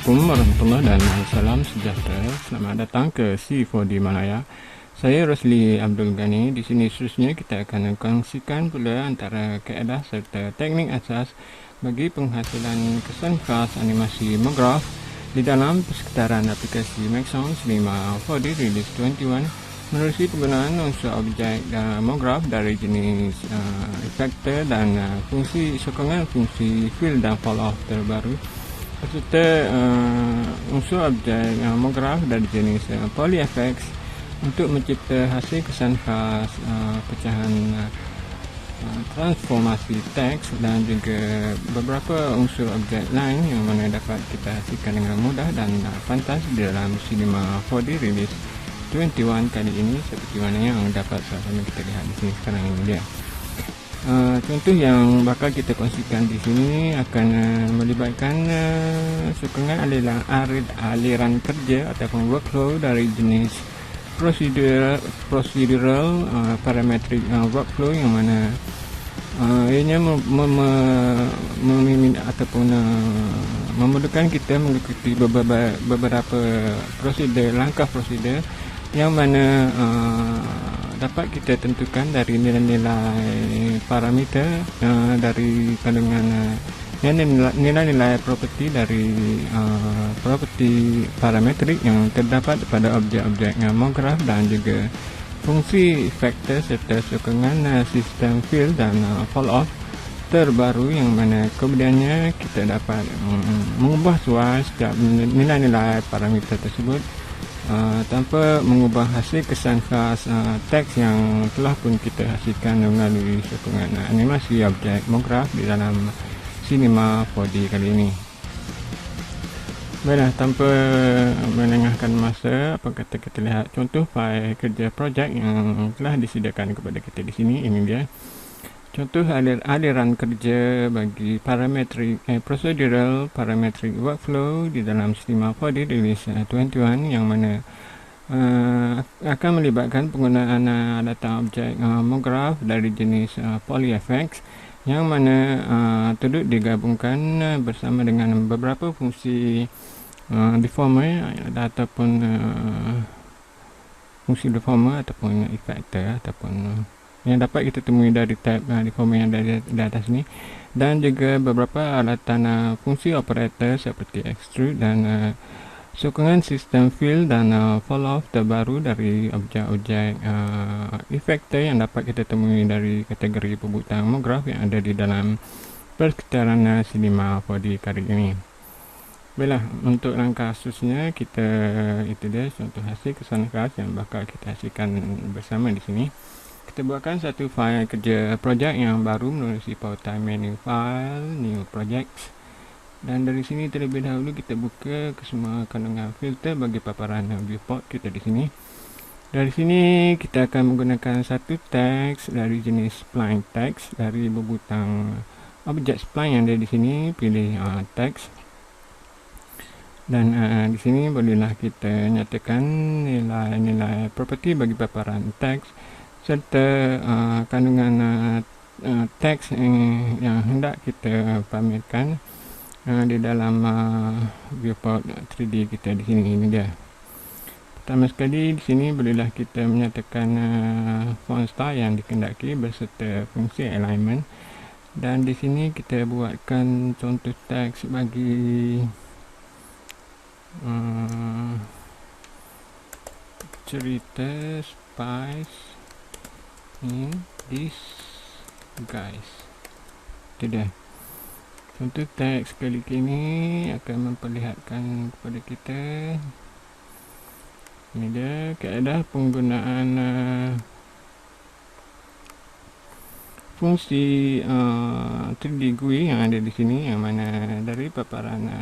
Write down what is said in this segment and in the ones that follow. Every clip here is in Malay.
Assalamualaikum warahmatullahi dan salam sejahtera. Selamat datang ke C4D Malaya. Saya Rosli Abdul Ghani. Di sini seterusnya kita akan kongsikan pula antara kaedah serta teknik asas bagi penghasilan kesan khas animasi MoGraph di dalam persekitaran aplikasi Maxon 5 4D Release 21 menerusi penggunaan unsur objek MoGraph dari jenis efektor dan fungsi sokongan fungsi fill dan fall off terbaru serta unsur objek MoGraph dari jenis PolyFX untuk mencipta hasil kesan khas pecahan transformasi teks dan juga beberapa unsur objek lain yang mana dapat kita hasilkan dengan mudah dan pantas di dalam Cinema 4D Release 21 kali ini, seperti mana yang dapat sama kita lihat di sini sekarang ini dia. Contoh yang bakal kita kongsikan di sini akan melibatkan sokongan aliran kerja ataupun workflow dari jenis procedural parametric workflow, yang mana ianya ataupun memerlukan kita mengikuti beberapa langkah prosedur yang mana dapat kita tentukan dari nilai-nilai parameter dari kandungan nilai-nilai properti dari properti parametrik yang terdapat pada objek-objek MoGraph dan juga fungsi efektor serta sokongan sistem fill dan fall off terbaru, yang mana kemudiannya kita dapat mengubah suai setiap nilai-nilai parameter tersebut tanpa mengubah hasil kesan khas teks yang telah pun kita hasilkan melalui sokongan animasi objek MoGraph di dalam Cinema 4D kali ini. Baiklah, tanpa melengahkan masa, apa kata kita lihat contoh fail kerja projek yang telah disediakan kepada kita di sini. Ini dia contoh aliran kerja bagi procedural parametric workflow di dalam Cinema 4D Release 21, yang mana akan melibatkan penggunaan data objek MoGraph dari jenis PolyFX, yang mana turut digabungkan bersama dengan beberapa fungsi deformer ataupun fungsi deformer ataupun efektor ataupun yang dapat kita temui dari tab deformer yang ada di atas ni, dan juga beberapa alatan fungsi operator seperti extrude dan sokongan sistem fill dan fall off terbaru dari objek-objek efektor yang dapat kita temui dari kategori pembuatan MoGraph yang ada di dalam persekitaran Cinema 4D kali ini. Baiklah, untuk langkah khususnya itu dia contoh hasil kesan khas yang bakal kita hasilkan bersama di sini. Kita buatkan satu fail kerja projek yang baru melalui pautan menu file, new projects, dan dari sini terlebih dahulu kita buka ke semua kandungan filter bagi paparan viewport kita di sini. Dari sini kita akan menggunakan satu teks dari jenis spline text dari bebutang objek spline yang ada di sini. Pilih teks, dan di sini bolehlah kita nyatakan nilai-nilai properti bagi paparan teks serta kandungan teks yang hendak kita pamerkan di dalam viewport 3D kita di sini. Ini dia. Pertama sekali di sini bolehlah kita menyatakan font style yang dikehendaki beserta fungsi alignment, dan di sini kita buatkan contoh teks bagi cerita spice in this guys. Itu dia contoh teks kali ini akan memperlihatkan kepada kita. Ini dia kaedah penggunaan fungsi 3D GUI yang ada di sini, yang mana dari paparan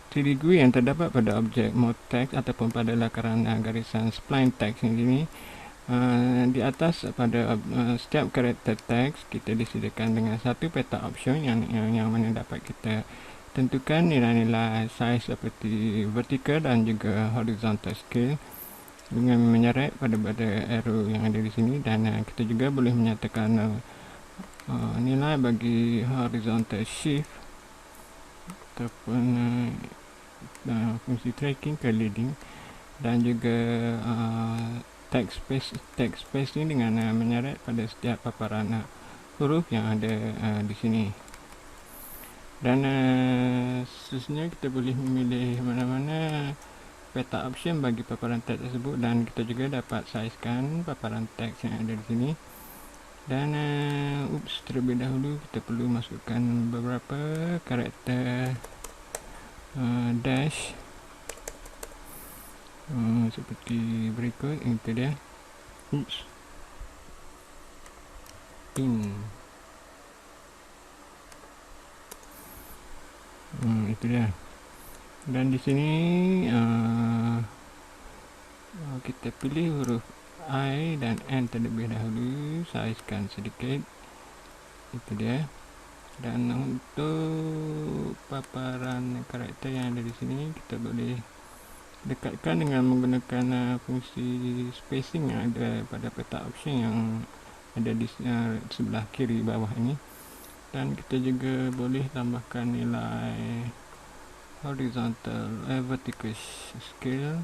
3D GUI yang terdapat pada objek mode text ataupun pada lakaran garisan spline text ini. Di atas pada setiap karakter teks kita disediakan dengan satu peta option yang mana dapat kita tentukan nilai-nilai size seperti vertical dan juga horizontal scale dengan menyeret pada arrow yang ada di sini, dan kita juga boleh menyatakan nilai bagi horizontal shift ataupun fungsi tracking ke leading, dan juga text space ni dengan menyeret pada setiap paparan huruf yang ada di sini. Dan seterusnya kita boleh memilih mana-mana peta option bagi paparan teks tersebut, dan kita juga dapat sizekan paparan teks yang ada di sini. Dan terlebih dahulu kita perlu masukkan beberapa karakter dash seperti berikut. Itu dia. Itu dia. Dan di sini kita pilih huruf I dan N terlebih dahulu, sizekan sedikit. Itu dia. Dan untuk paparan karakter yang ada di sini, kita boleh dekatkan dengan menggunakan fungsi spacing yang ada pada peta option yang ada di sebelah kiri bawah ini. Dan kita juga boleh tambahkan nilai horizontal vertical scale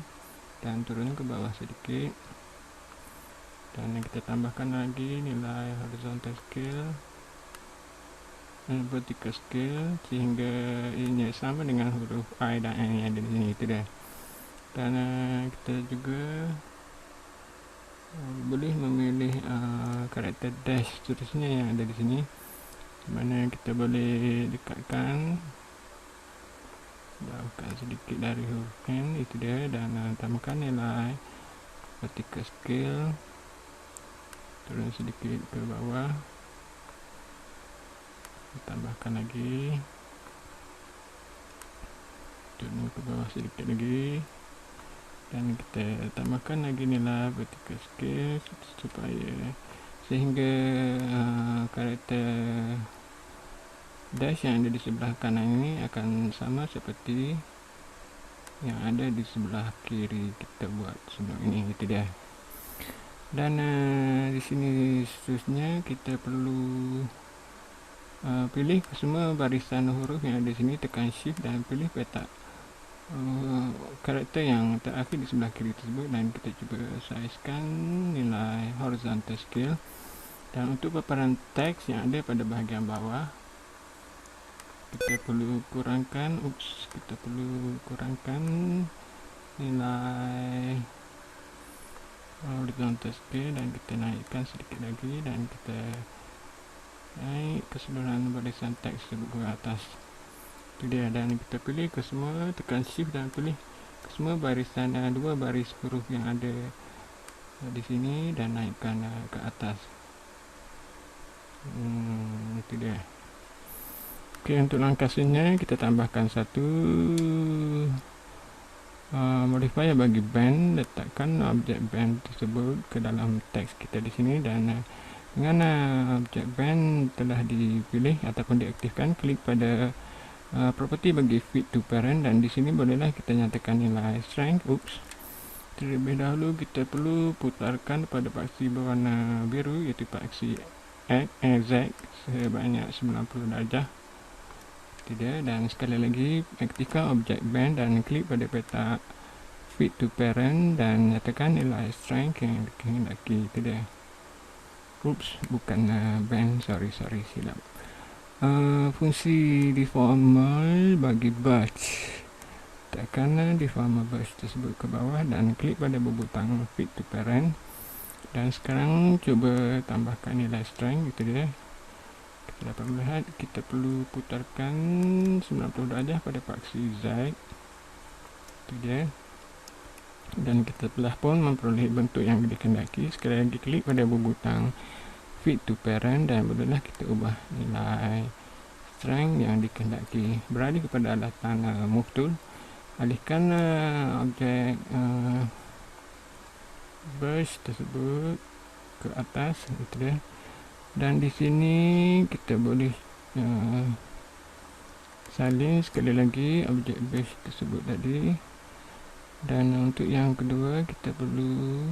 dan turun ke bawah sedikit. Dan kita tambahkan lagi nilai horizontal scale dan vertical scale sehingga ini sama dengan huruf I dan N yang ada di sini. Itu dia. Dan kita juga boleh memilih karakter dash seterusnya yang ada di sini, mana kita boleh dekatkan, jauhkan sedikit dari huruf N. Itu dia. Dan tambahkan nilai vertical scale, turun sedikit ke bawah, tambahkan lagi, turun ke bawah sedikit lagi, dan kita tambahkan lagi nilai vertical scale supaya sehingga karakter dash yang ada di sebelah kanan ini akan sama seperti yang ada di sebelah kiri kita buat sebelum ini. Itu dia. Dan di sini seterusnya kita perlu pilih semua barisan huruf yang ada di sini, tekan shift dan pilih peta karakter yang terakhir di sebelah kiri tersebut, dan kita cuba sizekan nilai horizontal scale. Dan untuk paparan teks yang ada pada bahagian bawah, kita perlu kurangkan nilai horizontal scale, dan kita naikkan sedikit lagi, dan kita naik keseluruhan barisan teks tersebut ke atas. Itu dia. Dan kita pilih ke semua, tekan shift dan pilih ke semua barisan dua baris huruf yang ada di sini dan naikkan ke atas. Itu dia. Okey, untuk langkah selanjutnya kita tambahkan satu modifier bagi band. Letakkan objek band tersebut ke dalam teks kita di sini, dan dengan objek band telah dipilih ataupun diaktifkan, klik pada property bagi fit to parent, dan di sini bolehlah kita nyatakan nilai strength. Terlebih dahulu kita perlu putarkan pada paksi berwarna biru, iaitu paksi Z sebanyak 90 darjah. Tidak. Dan sekali lagi aktifkan objek band dan klik pada peta fit to parent dan nyatakan nilai strength yang dikehendaki. Tidak. Bukan band, sorry silap. Fungsi deformer bagi batch, tekan deformer batch tersebut ke bawah dan klik pada butang fit to parent. Dan sekarang cuba tambahkan nilai strength. Itu dia. Kita dapat melihat kita perlu putarkan 90 darjah pada paksi Z. Itu dia. Dan kita telah pun memperoleh bentuk yang dikehendaki. Sekali lagi klik pada butang fit to parent dan bolehlah kita ubah nilai strength yang dikehendaki. Beralih kepada alatan move tool, alihkan objek brush tersebut ke atas. Itu dia. Dan di sini kita boleh salin sekali lagi objek brush tersebut tadi. Dan untuk yang kedua kita perlu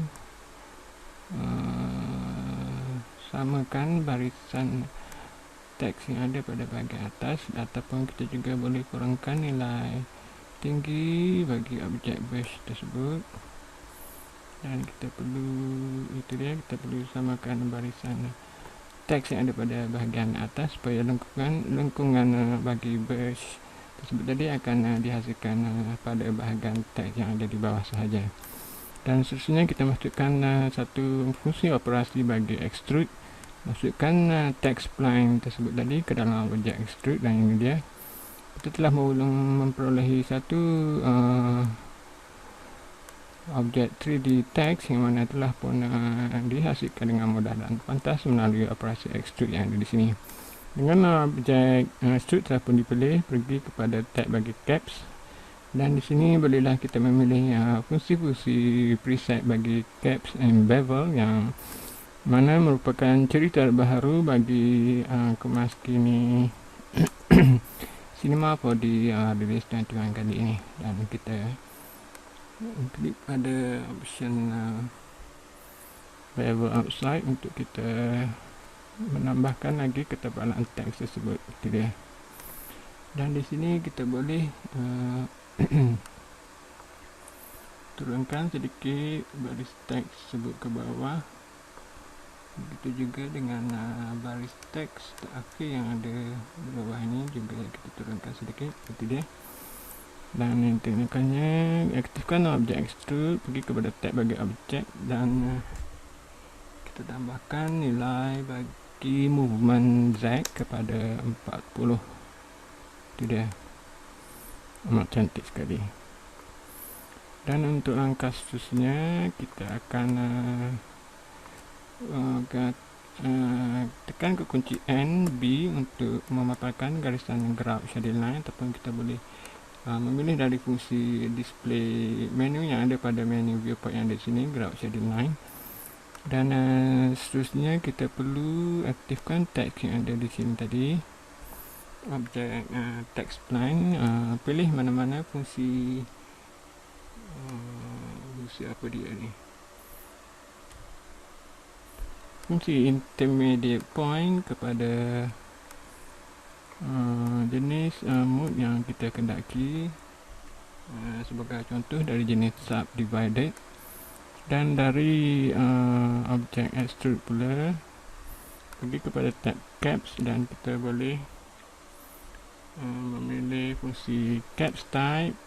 samakan barisan teks yang ada pada bahagian atas, ataupun kita juga boleh kurangkan nilai tinggi bagi objek brush tersebut, dan kita perlu samakan barisan teks yang ada pada bahagian atas supaya lengkungan bagi brush tersebut tadi akan dihasilkan pada bahagian teks yang ada di bawah sahaja. Dan seterusnya kita masukkan satu fungsi operasi bagi extrude. Masukkan teks spline tersebut tadi ke dalam objek extrude, dan ini dia. Kita telah memperolehi satu objek 3D text yang mana telah pun dihasilkan dengan mudah dan pantas melalui operasi extrude yang ada di sini. Dengan objek extrude telah pun dipilih, pergi kepada tab bagi caps, dan di sini bolehlah kita memilih fungsi-fungsi preset bagi caps and bevel yang mana merupakan cerita baharu bagi kemas kini Cinema 4D release 21 kali ini. Dan kita klik pada option bevel outside untuk kita menambahkan lagi ketebalan teks tersebut. Itu dia. Dan di sini kita boleh turunkan sedikit baris teks tersebut ke bawah. Begitu juga dengan baris teks terakhir yang ada di bawah ini juga kita turunkan sedikit. Itu dia. Dan yang teknikalnya, aktifkan objek extrude, pergi kepada tab bagi objek, dan kita tambahkan nilai bagi movement Z kepada 40. Itu dia. Amat cantik sekali. Dan untuk langkah seterusnya kita akan tekan ke kunci N, B untuk memaparkan garisan gerak shaded line, ataupun kita boleh memilih dari fungsi display menu yang ada pada menu viewport yang ada di sini, gerak shaded line. Dan seterusnya kita perlu aktifkan teks yang ada di sini tadi, objek text spline. Pilih mana-mana fungsi apa dia ni, fungsi intermediate point kepada jenis mode yang kita kendaki, sebagai contoh dari jenis subdivided. Dan dari objek extrude pula pergi kepada tab caps, dan kita boleh memilih fungsi caps type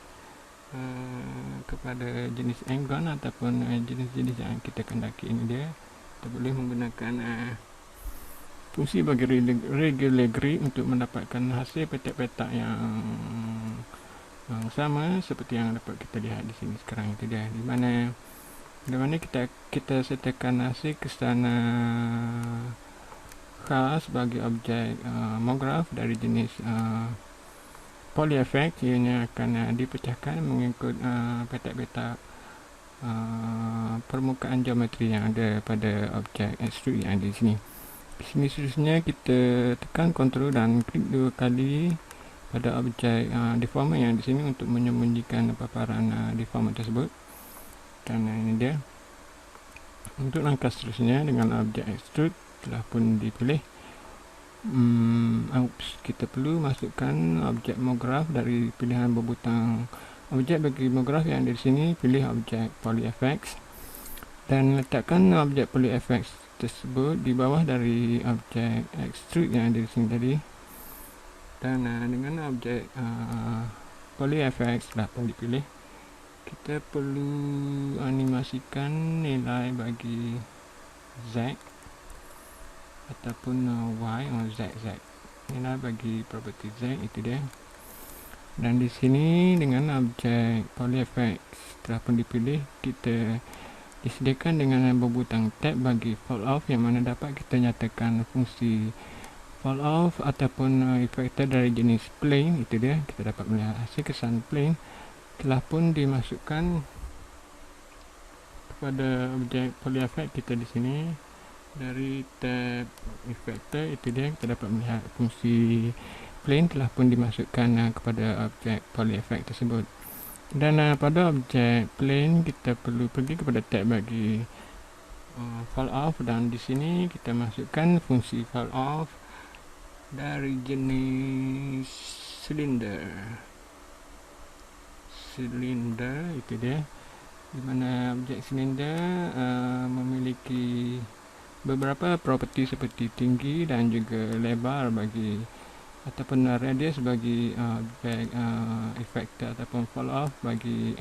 kepada jenis engon ataupun jenis-jenis yang kita kendaki. Ini dia. Kita boleh menggunakan fungsi bagi regular grid untuk mendapatkan hasil petak-petak yang sama seperti yang dapat kita lihat di sini sekarang. Itu dia, di mana kita sertakan hasil kesana khas bagi objek MoGraph dari jenis poly effect. Ianya akan dipecahkan mengikut petak-petak permukaan geometri yang ada pada objek extrude yang ada di sini. Di sini seterusnya kita tekan Ctrl dan klik 2 kali pada objek deformer yang di sini untuk menyembunyikan paparan deformer tersebut. Dan ini dia. Untuk langkah seterusnya dengan objek extrude telah pun dipilih. Kita perlu masukkan objek MoGraph dari pilihan berbutang objek bagi MoGraph yang ada di sini. Pilih objek PolyFX dan letakkan objek PolyFX tersebut di bawah dari objek extrude yang ada di sini tadi. Dan dengan objek PolyFX telah pun dipilih, kita perlu animasikan nilai bagi Z ataupun Y atau ZZ, nilai bagi property Z. Itu dia. Dan di sini dengan objek PolyFX telah pun dipilih, kita disediakan dengan berbutang tab bagi fall off yang mana dapat kita nyatakan fungsi fall off ataupun efektor dari jenis plane. Itu dia. Kita dapat melihat hasil kesan plane telah pun dimasukkan kepada objek PolyFX kita di sini. Dari tab efektor, itu dia, kita dapat melihat fungsi plane telah pun dimasukkan kepada objek PolyFX tersebut. Dan pada objek plane kita perlu pergi kepada tab bagi fall off, dan di sini kita masukkan fungsi fall off dari jenis silinder silinder, itu dia, di mana objek silinder memiliki beberapa properti seperti tinggi dan juga lebar bagi ataupun radius bagi objek effector ataupun fall off bagi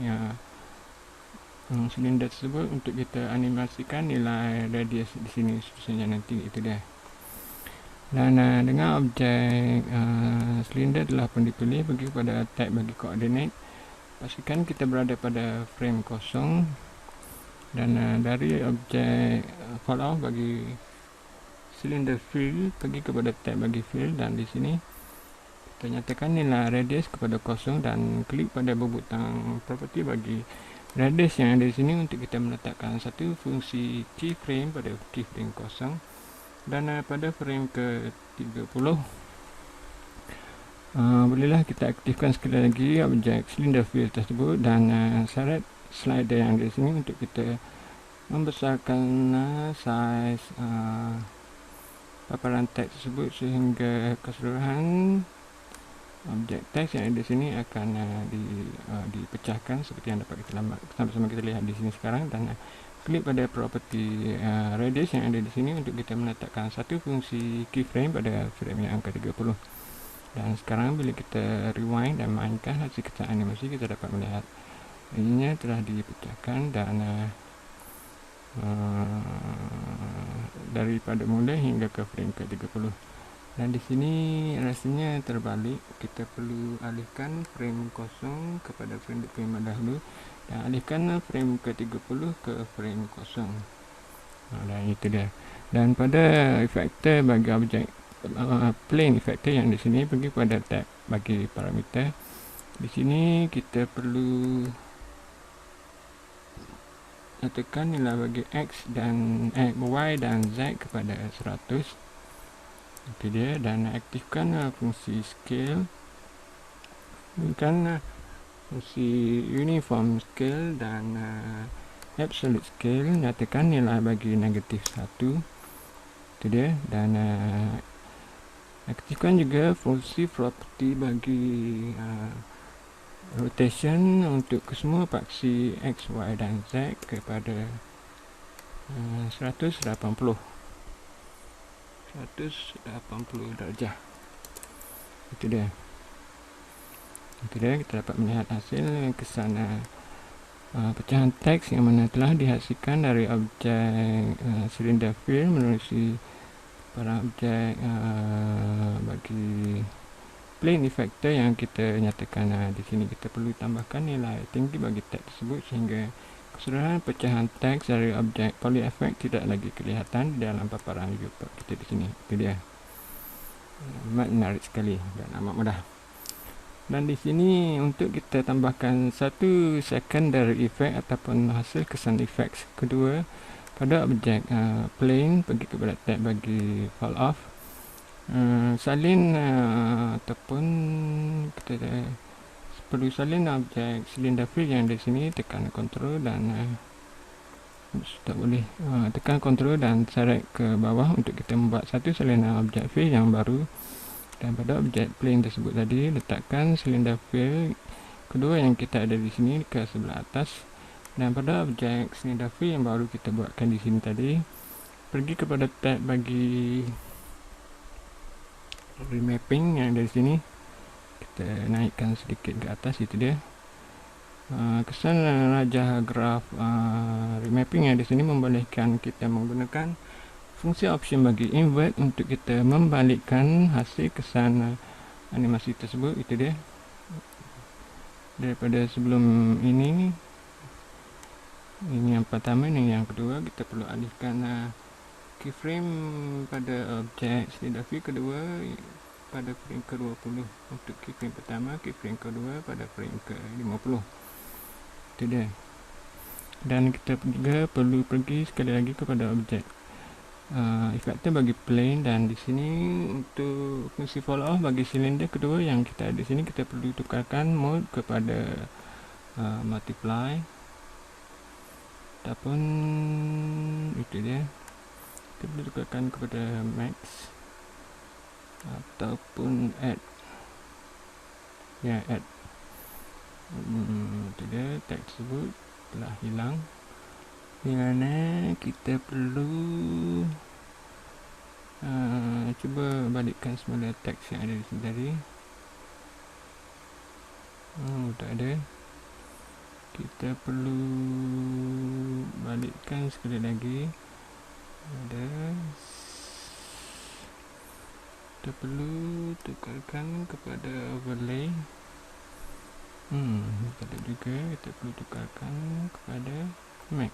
silinder tersebut untuk kita animasikan nilai radius di sini seterusnya nanti, itu dia. Dan dengan objek silinder telah pun dipilih, pergi kepada tab bagi koordinat, pastikan kita berada pada frame kosong, dan dari objek fall off bagi silinder fill, pergi kepada tab bagi fill, dan di sini kita nyatakan nilai radius kepada kosong dan klik pada butang property bagi radius yang ada di sini untuk kita meletakkan satu fungsi keyframe pada keyframe kosong. Dan pada frame ke-30 bolehlah kita aktifkan sekali lagi objek cylinder fill tersebut dan syarat slider yang di sini untuk kita membesarkan saiz paparan teks tersebut sehingga keseluruhan objek teks yang ada di sini akan dipecahkan seperti yang dapat kita sama-sama kita lihat di sini sekarang. Dan klik pada property radius yang ada di sini untuk kita meletakkan satu fungsi keyframe pada frame yang ke-30. Dan sekarang bila kita rewind dan mainkan hasil kesan animasi, kita dapat melihat ininya telah dipecahkan dan daripada mula hingga ke frame ke-30. Dan di sini rasanya terbalik, kita perlu alihkan frame kosong kepada frame dahulu dan alihkan frame ke-30 ke frame kosong. Dan itu dia. Dan pada efektor bagi objek plane efektor yang di sini, pergi pada tab bagi parameter. Di sini kita perlu letakkan nilai bagi x dan y dan z kepada 100. Itu dia. Dan aktifkan fungsi scale, berikan fungsi uniform scale dan absolute scale, nyatakan nilai bagi negatif 1. Itu dia. Dan aktifkan juga fungsi property bagi rotation untuk kesemua paksi x, y dan z kepada 180 darjah. Itu dia. Kita dapat melihat hasil kesan pecahan teks yang mana telah dihasilkan dari objek cylinder fill menerusi para objek bagi plane effector yang kita nyatakan. Di sini kita perlu tambahkan nilai tinggi bagi teks tersebut sehingga keseluruhan pecahan teks dari objek poly effect tidak lagi kelihatan di dalam paparan viewport kita di sini. Itu dia. Menarik sekali dan amat mudah. Dan di sini untuk kita tambahkan satu secondary effect ataupun hasil kesan effects kedua pada objek plane, pergi kepada tab bagi fall off, salin ataupun kita perlu salin objek cylinder fill yang di sini, tekan control dan tak boleh tekan control dan seret ke bawah untuk kita membuat satu salinan objek fill yang baru. Dan pada objek plane tersebut tadi, letakkan cylinder fill kedua yang kita ada di sini ke sebelah atas. Dan pada objek cylinder fill yang baru kita buatkan di sini tadi, pergi kepada tab bagi remapping yang ada di sini, kita naikkan sedikit ke atas. Itu dia. Kesan rajah graf remapping yang di sini membolehkan kita menggunakan fungsi option bagi invert untuk kita membalikkan hasil kesan animasi tersebut. Itu dia. Daripada sebelum ini yang pertama, ini yang kedua, kita perlu alihkan keyframe pada objek cylinder fill kedua pada frame ke-20 untuk keyframe pertama, keyframe kedua pada frame ke-50. Itu dia. Dan kita juga perlu pergi sekali lagi kepada objek efektor bagi plane, dan di sini untuk fungsi fall off bagi silinder kedua yang kita ada di sini, kita perlu tukarkan mode kepada multiply ataupun itu dia. Kita perlu tukarkan kepada max ataupun add. Itu dia, tag tersebut telah hilang, di mana kita perlu cuba balikkan semula teks yang ada di sini tadi. Tak ada. Kita perlu balikkan sekali lagi. Ada. Kita perlu tukarkan kepada overlay. Kita juga kita perlu tukarkan kepada max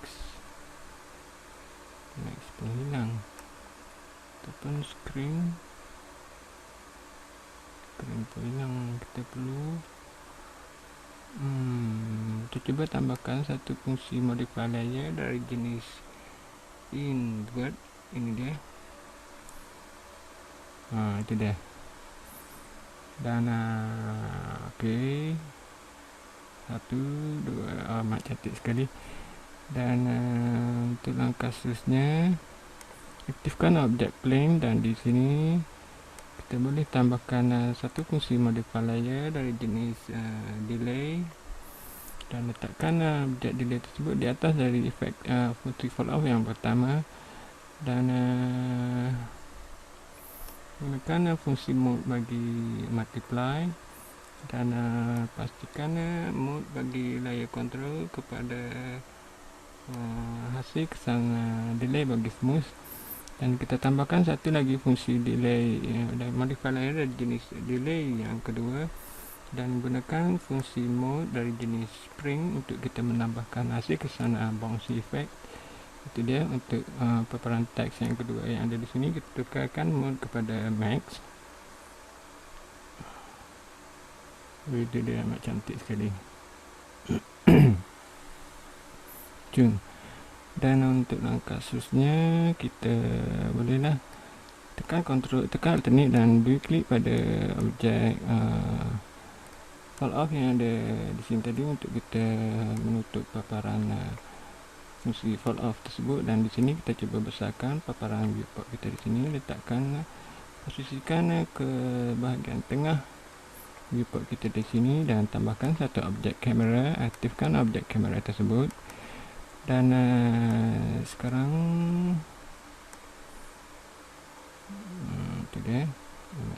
pun hilang. Ataupun screen pun hilang. Kita perlu kita cuba tambahkan satu fungsi modify layer dari jenis invert. Ini dia. Itu dia. Dan okey, 1, 2, amat cantik sekali. Dan untuk langkah seterusnya, aktifkan object plane, dan di sini kita boleh tambahkan satu fungsi modify layer dari jenis delay, dan letakkan objek delay tersebut di atas dari efek fungsi fall off yang pertama, dan gunakan fungsi mode bagi multiply, dan pastikan mode bagi layer control kepada hasil kesan delay bagi smooth. Dan kita tambahkan satu lagi fungsi delay dan modify layer dari jenis delay yang kedua, dan gunakan fungsi mode dari jenis spring untuk kita menambahkan hasil kesan bouncy effect. Itu dia untuk paparan teks yang kedua yang ada di sini. Kita tukarkan mode kepada max. Itu dia, amat cantik sekali. Cun. Dan untuk langkah seterusnya, kita bolehlah tekan alternate dan dua klik pada objek fall off yang ada di sini tadi untuk kita menutup paparan fungsi fall off tersebut. Dan di sini kita cuba besarkan paparan viewport kita di sini, letakkan, posisikan ke bahagian tengah viewport kita di sini, dan tambahkan satu objek kamera. Aktifkan objek kamera tersebut. Dan sekarang itu dia,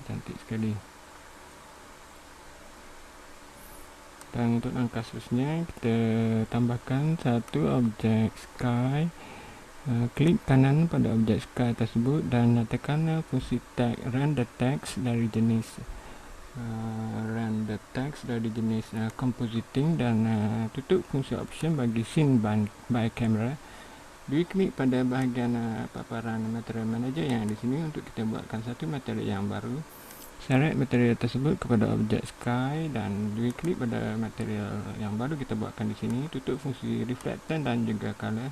cantik sekali. Dan untuk langkah seterusnya, kita tambahkan satu objek sky. Klik kanan pada objek sky tersebut dan tekan fungsi tag render text dari jenis compositing, dan tutup fungsi option bagi scene by camera. Dua klik pada bahagian paparan material manager yang di sini untuk kita buatkan satu material yang baru. Seret material tersebut kepada objek sky, dan dua klik pada material yang baru kita buatkan di sini. Tutup fungsi reflectant dan juga color.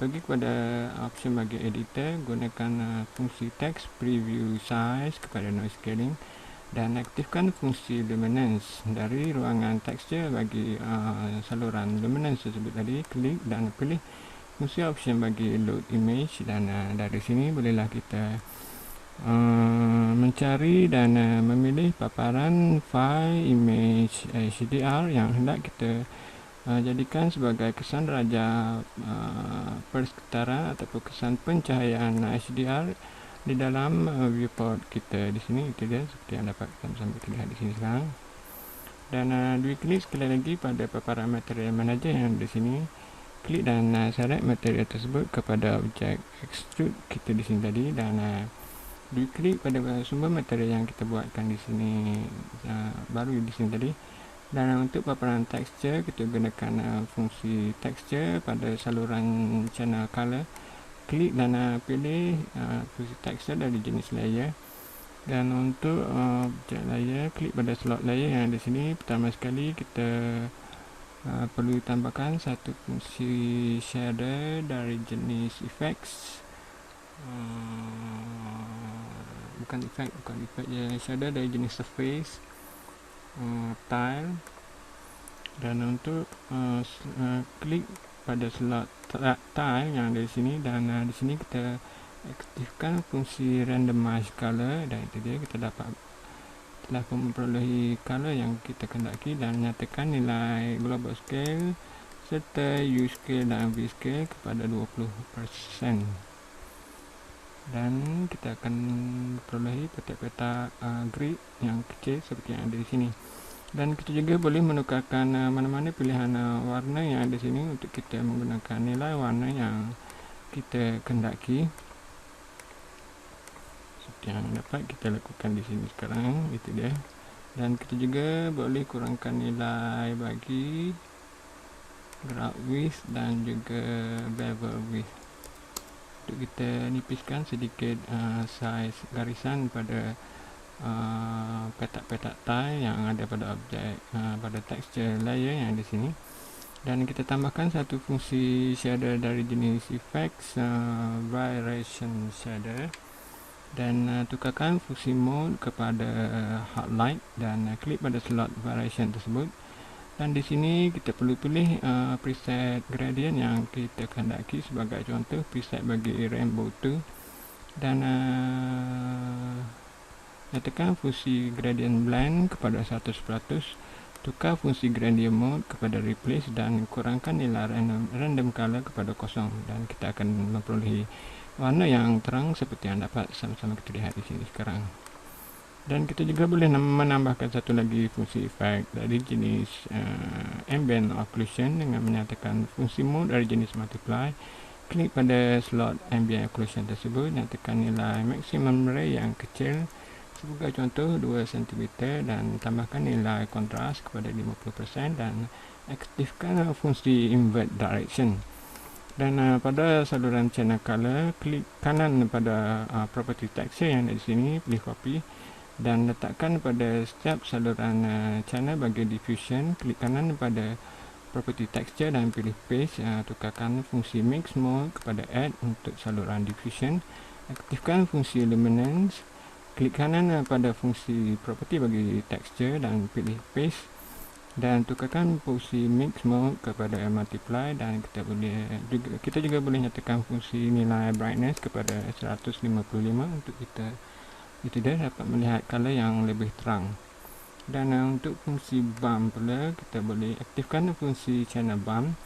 Pergi kepada option bagi editor, gunakan fungsi text preview size kepada noise scaling, dan aktifkan fungsi luminance dari ruangan texture bagi saluran luminance tersebut tadi. Klik dan pilih fungsi option bagi load image, dan dari sini bolehlah kita mencari dan memilih paparan file image HDR yang hendak kita jadikan sebagai kesan raja persekitaran ataupun kesan pencahayaan HDR di dalam viewport kita di sini. Itu dia seperti yang dapat sambil kita lihat di sini sekarang. Dan dua klik sekali lagi pada paparan material manager yang di sini. Klik dan seret material tersebut kepada objek extrude kita di sini tadi, dan dua klik pada sumber material yang kita buatkan di sini baru di sini tadi. Dan untuk paparan texture, kita gunakan fungsi texture pada saluran channel color. Klik dan pilih fungsi texture dari jenis layer. Dan untuk objek layer, klik pada slot layer yang di sini. Pertama sekali kita perlu tambahkan satu fungsi shader dari jenis effects. Bukan effect ya, shader dari jenis surface tile. Dan untuk klik pada slot tile yang ada di sini, dan di sini kita aktifkan fungsi randomize color, dan itu dia, kita dapat telah memperolehi color yang kita kehendaki dan nyatakan nilai global scale serta U scale dan V scale kepada 20%. Dan kita akan perolehi petak-petak grid yang kecil seperti yang ada di sini. Dan kita juga boleh menukarkan mana-mana pilihan warna yang ada di sini untuk kita menggunakan nilai warna yang kita kehendaki. Seperti yang dapat kita lakukan di sini sekarang, itu dia. Dan kita juga boleh kurangkan nilai bagi graph width dan juga bevel width untuk kita nipiskan sedikit saiz garisan pada petak-petak tile yang ada pada objek pada texture layer yang ada di sini. Dan kita tambahkan satu fungsi shader dari jenis effects variation shader, dan tukarkan fungsi mode kepada hard light dan klik pada slot variation tersebut. Dan di sini kita perlu pilih preset gradient yang kita kehendaki, sebagai contoh preset bagi rainbow 2, dan nyatakan fungsi gradient blend kepada 100%, tukar fungsi gradient mode kepada replace dan kurangkan nilai random color kepada 0, dan kita akan memperolehi warna yang terang seperti yang dapat sama-sama kita lihat di sini sekarang. Dan kita juga boleh menambahkan satu lagi fungsi efek dari jenis ambient occlusion dengan menyatakan fungsi mode dari jenis multiply. Klik pada slot ambient occlusion tersebut, nyatakan nilai maximum ray yang kecil, sebagai contoh 2 cm, dan tambahkan nilai kontras kepada 50% dan aktifkan fungsi invert direction. Dan pada saluran channel color, klik kanan pada property texture yang ada di sini, pilih copy dan letakkan pada setiap saluran channel bagi diffusion. Klik kanan pada property texture dan pilih paste. Tukarkan fungsi mix mode kepada add untuk saluran diffusion. Aktifkan fungsi luminance. Klik kanan pada fungsi property bagi texture dan pilih paste, dan tukarkan fungsi mix mode kepada multiply. Dan kita juga boleh nyatakan fungsi nilai brightness kepada 155 untuk kita dapat melihat color yang lebih terang. Dan untuk fungsi bump pula, kita boleh aktifkan fungsi channel bump,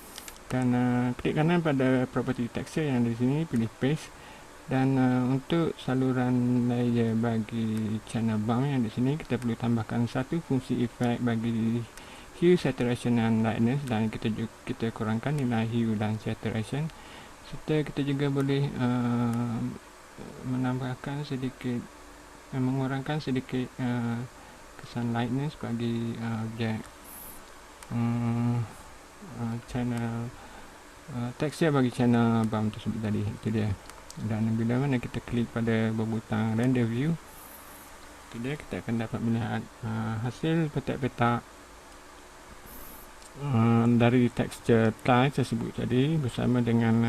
dan klik kanan pada property texture yang di sini, pilih paste. Dan untuk saluran layer bagi channel bump yang di sini, kita perlu tambahkan satu fungsi efek bagi hue, saturation dan lightness, dan kita kurangkan nilai hue dan saturation, serta kita juga boleh mengurangkan sedikit kesan lightness bagi objek channel texture bagi channel bump tersebut tadi, itu dia. Dan bila mana kita klik pada butang render view, itu dia, kita akan dapat melihat hasil petak-petak dari texture tile tersebut tadi, bersama dengan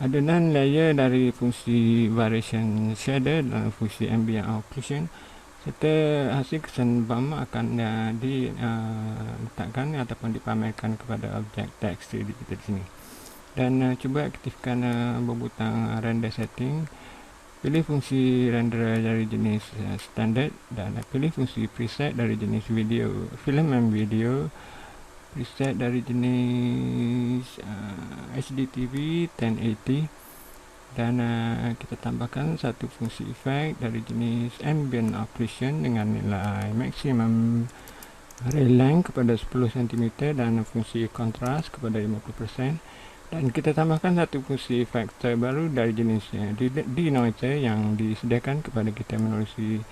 adunan layer dari fungsi variation shader dan fungsi ambient occlusion, serta hasil kesan bump akan diletakkan ataupun dipamerkan kepada objek teks 3D kita di sini. Dan cuba aktifkan butang render setting, pilih fungsi renderer dari jenis standard, dan pilih fungsi preset dari jenis video, film and video, preset dari jenis HDTV 1080, dan kita tambahkan satu fungsi efek dari jenis ambient occlusion dengan nilai maximum ray length kepada 10 cm dan fungsi kontras kepada 50%, dan kita tambahkan satu fungsi efek terbaru dari jenis denoiser yang disediakan kepada kita menerusi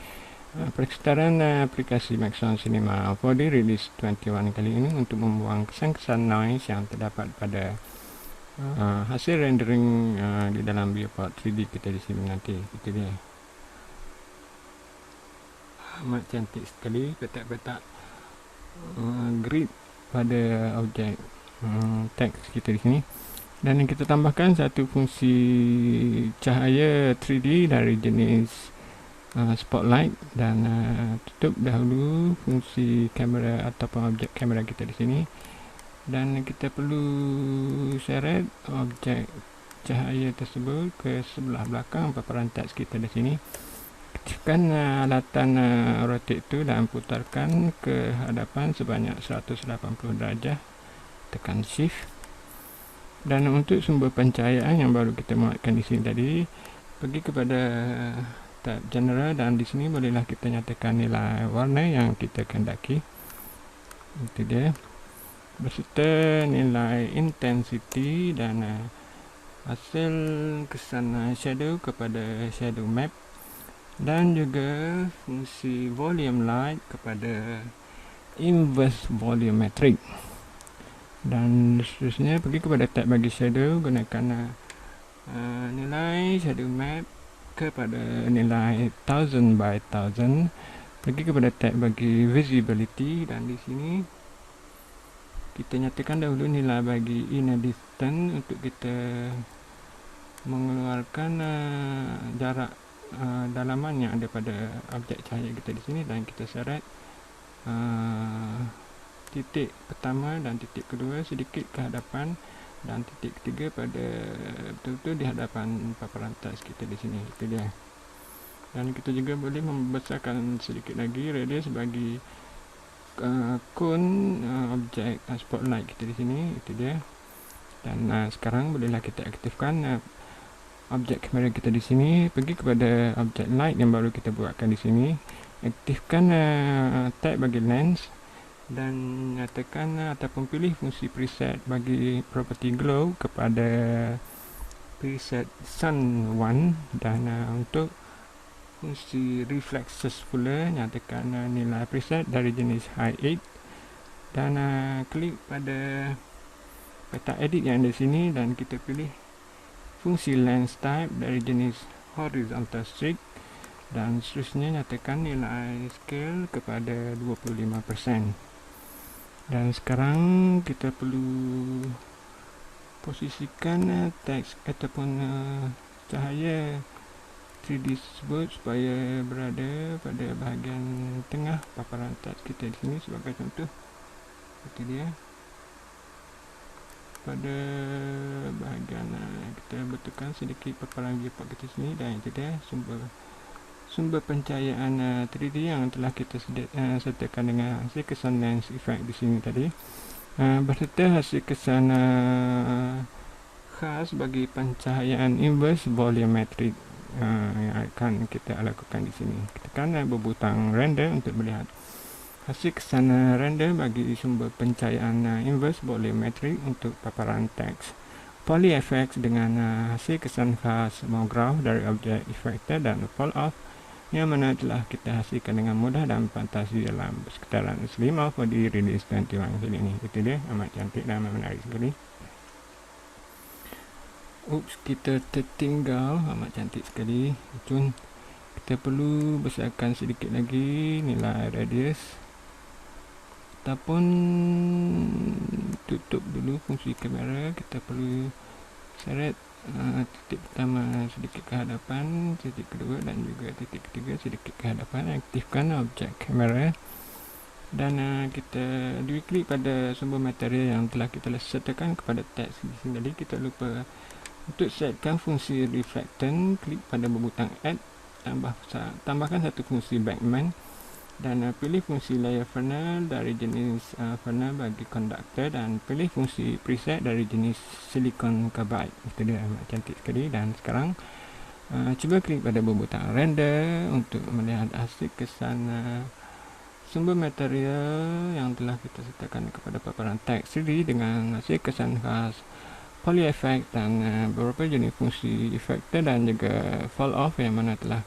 persekitaran aplikasi Maxon Cinema 4D Release 21 kali ini, untuk membuang kesan-kesan noise yang terdapat pada hasil rendering di dalam viewport 3D kita di sini nanti. Itu dia. Amat cantik sekali petak-petak grid pada objek teks kita di sini. Dan kita tambahkan satu fungsi cahaya 3D dari jenis spotlight, dan tutup dahulu fungsi kamera ataupun objek kamera kita di sini. Dan kita perlu seret objek cahaya tersebut ke sebelah belakang paparan teks kita di sini. aktifkan alatan rotate itu dan putarkan ke hadapan sebanyak 180 darjah, tekan shift. Dan untuk sumber pencahayaan yang baru kita muatkan di sini tadi, pergi kepada tab general dan di sini bolehlah kita nyatakan nilai warna yang kita kehendaki. Itu dia, beserta nilai intensity dan hasil kesan shadow kepada shadow map, dan juga fungsi volume light kepada inverse volumetric. Dan seterusnya pergi kepada tab bagi shadow, gunakan nilai shadow map kepada nilai 1000 by 1000. Pergi kepada tab bagi visibility dan di sini kita nyatakan dahulu nilai bagi inner distance untuk kita mengeluarkan jarak dalaman yang ada pada objek cahaya kita di sini, dan kita syarat titik pertama dan titik kedua sedikit ke hadapan dan titik ketiga pada betul-betul di hadapan paparan teks kita di sini. Itu dia. Dan kita juga boleh membesarkan sedikit lagi radius bagi cone objek spotlight kita di sini. Itu dia. Dan sekarang bolehlah kita aktifkan objek kamera kita di sini. Pergi kepada objek light yang baru kita buatkan di sini. Aktifkan tab bagi lens dan nyatakan ataupun pilih fungsi preset bagi property glow kepada preset sun 1, dan untuk fungsi reflexes pula nyatakan nilai preset dari jenis high 8, dan klik pada peta edit yang ada di sini dan kita pilih fungsi lens type dari jenis horizontal streak, dan seterusnya nyatakan nilai scale kepada 25%. Dan sekarang kita perlu posisikan teks ataupun cahaya 3D tersebut supaya berada pada bahagian tengah paparan teks kita di sini. Sebagai contoh, itu dia, pada bahagian kita betulkan sedikit paparan viewport kita sini, dan itu dia sumber pencahayaan 3D yang telah kita sertakan dengan hasil kesan lens effect di sini tadi, beserta hasil kesan khas bagi pencahayaan inverse volumetric yang akan kita lakukan di sini. Kita tekan berbutang render untuk melihat hasil kesan render bagi sumber pencahayaan inverse volumetric untuk paparan teks poly effects dengan hasil kesan khas monograph dari objek effector dan fall off yang mana telah kita hasilkan dengan mudah dan fantasi dalam sekitaran Slim Alpha di release 21 kali ini. Itu dia, amat cantik dan amat menarik sekali. Oops, kita tertinggal, amat cantik sekali. Cun, kita perlu besarkan sedikit lagi nilai radius ataupun tutup dulu fungsi kamera. Kita perlu seret titik pertama sedikit ke hadapan, titik kedua dan juga titik ketiga sedikit ke hadapan. Aktifkan objek kamera dan kita dua klik pada sumber material yang telah kita sertakan kepada teks di sini. Jadi kita lupa untuk setkan fungsi reflectant. Klik pada berbutang add, tambahkan satu fungsi backman dan pilih fungsi layer funnel dari jenis funnel bagi conductor, dan pilih fungsi preset dari jenis silicon carbide. Itu dia, amat cantik sekali. Dan sekarang cuba klik pada berbutang render untuk melihat hasil kesan sumber material yang telah kita sertakan kepada paparan teks 3D dengan hasil kesan khas poly effect dan beberapa jenis fungsi effector dan juga fall off yang mana telah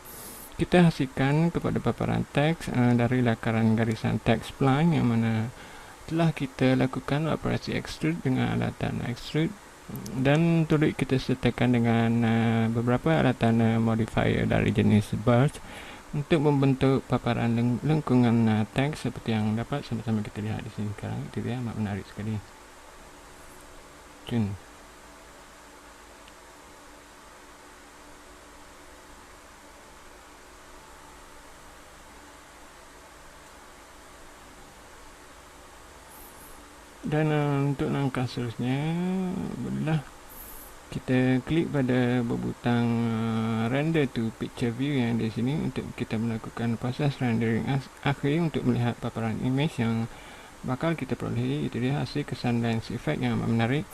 kita hasilkan kepada paparan teks dari lakaran garisan teks spline yang mana telah kita lakukan operasi extrude dengan alatan extrude, dan turut kita sertakan dengan beberapa alatan modifier dari jenis burst untuk membentuk paparan lengkungan teks seperti yang dapat sama-sama kita lihat di sini sekarang. Itu dia, amat menarik sekali. Dan untuk langkah seterusnya, bolehlah kita klik pada bebutang render to picture view yang di sini untuk kita melakukan proses rendering akhir untuk melihat paparan image yang bakal kita perolehi. Itu dia hasil kesan lens effect yang amat menarik.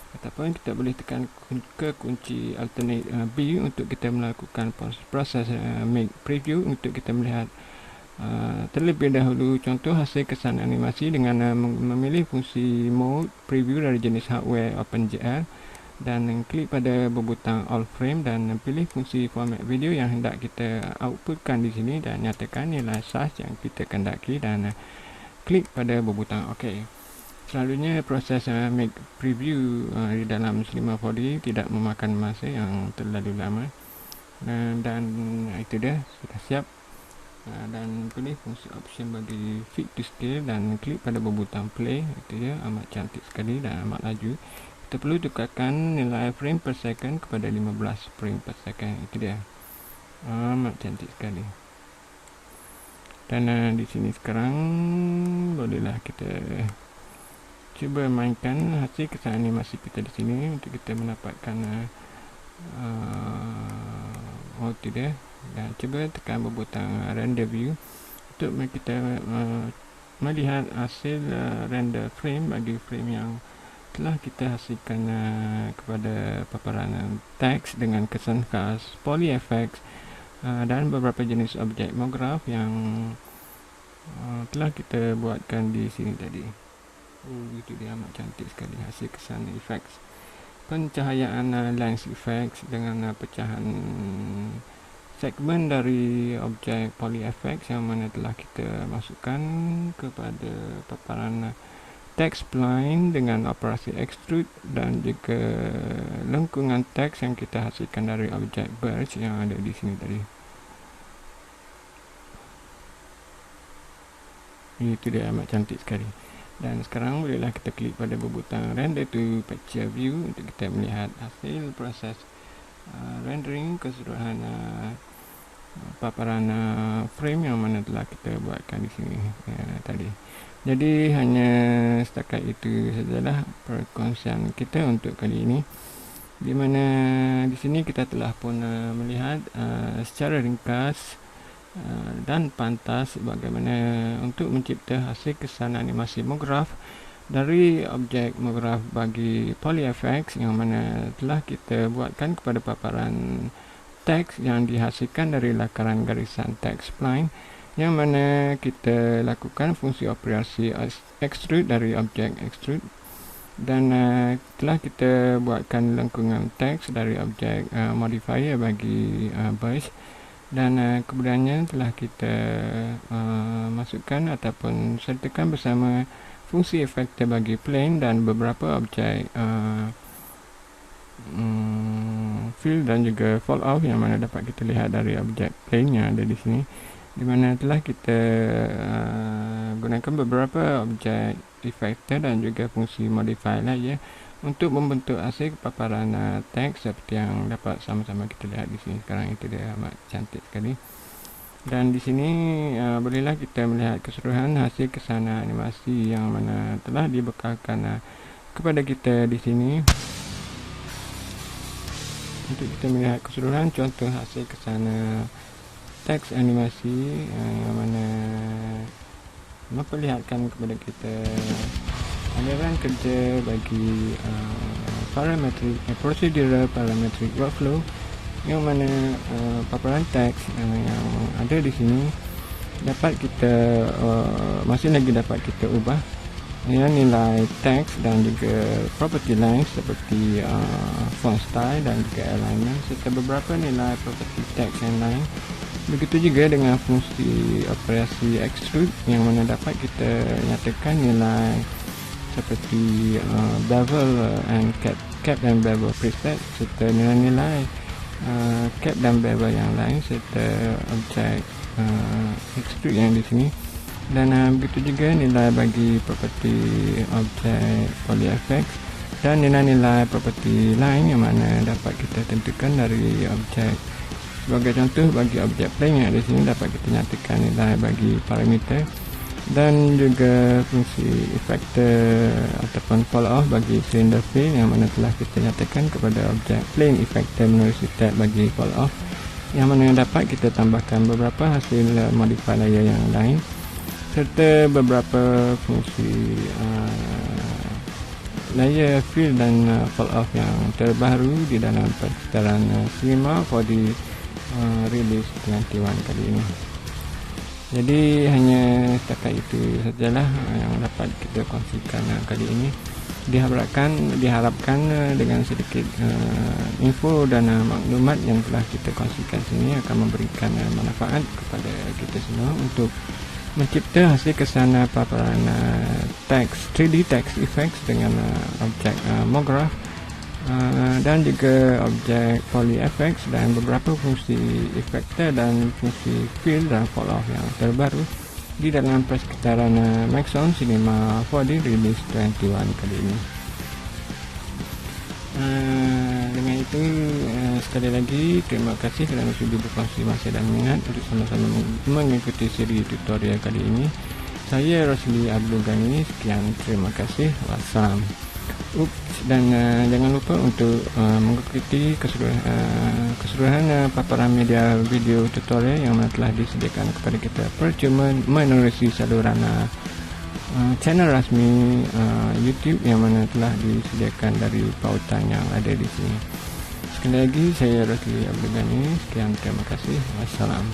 Ataupun kita boleh tekan ke kunci alternate B untuk kita melakukan proses make preview untuk kita melihat terlebih dahulu contoh hasil kesan animasi dengan memilih fungsi mode preview dari jenis hardware OpenGL dan klik pada bebutang all frame dan pilih fungsi format video yang hendak kita outputkan di sini dan nyatakan nilai size yang kita kehendaki dan klik pada bebutang OK. Selalunya proses make preview di dalam Cinema 4D tidak memakan masa yang terlalu lama dan itu dia sudah siap. Dan pilih fungsi option bagi fit to scale dan klik pada bebutang play. Itu dia, amat cantik sekali dan amat laju. Kita perlu tukarkan nilai frame per second kepada 15 frame per second. Itu dia, amat cantik sekali. Dan di sini sekarang bolehlah kita cuba mainkan hasil kesan animasi kita di sini untuk kita mendapatkan itu dia. Dan cuba tekan bebutang render view untuk kita melihat hasil render frame bagi frame yang telah kita hasilkan kepada paparan teks dengan kesan khas polyFX dan beberapa jenis objek MoGraph yang telah kita buatkan di sini tadi. Itu dia, amat cantik sekali hasil kesan effects pencahayaan lens effects dengan pecahan segmen dari objek polyFX yang mana telah kita masukkan kepada paparan teks spline dengan operasi extrude dan juga lengkungan teks yang kita hasilkan dari objek burst yang ada di sini tadi. Itu dia, amat cantik sekali. Dan sekarang bolehlah kita klik pada bebutang render to picture view untuk kita melihat hasil proses rendering keseluruhan paparan frame yang mana telah kita buatkan di sini tadi. Jadi hanya setakat itu sajalah perkongsian kita untuk kali ini, di mana di sini kita telah pun melihat secara ringkas dan pantas bagaimana untuk mencipta hasil kesan animasi MoGraph dari objek MoGraph bagi polyFX yang mana telah kita buatkan kepada paparan teks yang dihasilkan dari lakaran garisan teks spline yang mana kita lakukan fungsi operasi extrude dari objek extrude dan telah kita buatkan lengkungan teks dari objek modifier bagi burst dan kemudiannya telah kita masukkan ataupun sertakan bersama fungsi efektor bagi plane dan beberapa objek fill dan juga fallout yang mana dapat kita lihat dari objek plane yang ada di sini, di mana telah kita gunakan beberapa objek efektor dan juga fungsi modify lain untuk membentuk hasil paparan teks seperti yang dapat sama-sama kita lihat di sini sekarang. Itu dia, amat cantik sekali. Dan di sini bolehlah kita melihat keseluruhan hasil kesan animasi yang mana telah dibekalkan kepada kita di sini untuk kita melihat keseluruhan contoh hasil kesan teks animasi yang mana memperlihatkan kepada kita aliran kerja bagi procedural parametric workflow yang mana paparan teks yang ada di sini dapat kita masih lagi dapat kita ubah nilai teks dan juga property lines seperti font style dan juga alignment serta beberapa nilai property teks yang lain. Begitu juga dengan fungsi operasi extrude yang mana dapat kita nyatakan nilai seperti bevel and cap dan bevel preset serta nilai-nilai cap dan bevel yang lain serta objek extrude yang di sini. Dan begitu juga nilai bagi property objek polyFX dan nilai-nilai property lain yang mana dapat kita tentukan dari objek. Sebagai contoh, bagi objek plane yang ada di sini dapat kita nyatakan nilai bagi parameter dan juga fungsi effector ataupun follow off bagi cylinder fill yang mana telah kita nyatakan kepada objek plane effector menerusi tab bagi follow off, yang mana dapat kita tambahkan beberapa hasil modify layer yang lain serta beberapa fungsi layer fill dan fall off yang terbaru di dalam persekitaran Cinema 4D release 21 kali ini. Jadi hanya setakat itu sajalah yang dapat kita kongsikan kali ini. Diharapkan dengan sedikit info dan maklumat yang telah kita kongsikan sini akan memberikan manfaat kepada kita semua untuk mencipta hasil kesan paparan teks 3D text effects dengan objek MoGraph dan juga objek PolyFX dan beberapa fungsi effector dan fungsi fill dan fall off yang terbaru di dalam persekitaran Maxon Cinema 4D release 21 kali ini. Dengan itu sekali lagi terima kasih kerana sudi berkongsi masa dan minat untuk sama-sama mengikuti siri tutorial kali ini. Saya Rosli Abdul Ghani, sekian, terima kasih, wassalam. Dan jangan lupa untuk mengikuti keseluruhan paparan media video tutorial yang telah disediakan kepada kita percuma menerusi saluran channel rasmi YouTube yang mana telah disediakan dari pautan yang ada di sini. Sekali lagi saya Rosli Abdul Ghani, sekian, terima kasih, wassalam.